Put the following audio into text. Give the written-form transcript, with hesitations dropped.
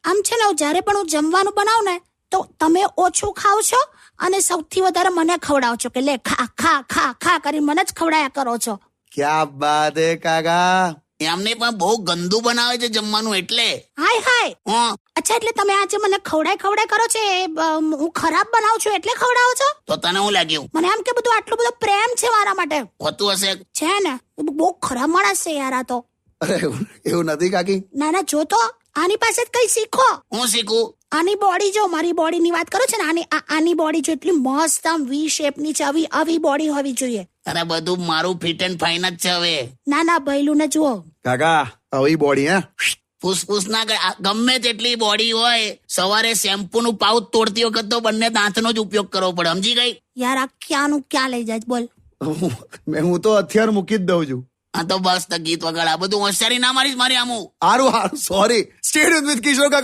આમ છે ને જ્યારે પણ હું જમવાનું બનાવું ને તો તમે ઓછું ખાવ છો અને સૌથી વધારે મને ખવડાવો છો કે લે ખા ખા ખા ખા કરી મને જ ખવડાયા કરો છો. ક્યા બાત હે કાકા. એમને પણ બહુ ગંદુ બનાવે છે જમવાનું એટલે. હાય હાય. હં, અચ્છા એટલે તમે આજે મને ખવડાય કરો છો એ હું ખરાબ બનાવું છું એટલે ખવડાવો છો? તો તને શું લાગ્યું? મને આમ કે બધું આટલો બધો પ્રેમ છે મારા માટે. હોતું હશે. છે ને બહુ ખરાબ માણસ છે યાર આ તો. અરે એવું નથી કાકી. ના ના જો તો આની પાસે જ કઈ શીખો. હું શીખું? આની બોડી જો, મારી બોડીની વાત કરો છો ને, આની બોડી જો એટલી મસ્ત આમ વી શેપની છે, આવી બોડી હોવી જોઈએ. અરે બધું મારું ફિટ એન્ડ ફાઇન જ છે હવે. ના ના ભૈલું ને જુઓ. કાકા આવી બોડી હે ફૂસફૂસ ના કરે. ગમે તેટલી બોડી હોય, સવારે શેમ્પુ નું પાઉચ તોડતી વખત તો બંને દાંતનો જ ઉપયોગ કરવો પડે, સમજી ગઈ? યાર આ ક્યાંનું ક્યાં લઈ જાય બોલ. હું તો હથિયાર મૂકી જ દઉં છું. હા તો બસ, તો ગીત વગાડ. આ બધું હોશિયારી ના મારીશ મારી આમું. સારું સોરી. સ્ટેડ વિથ કિશોર કાકા.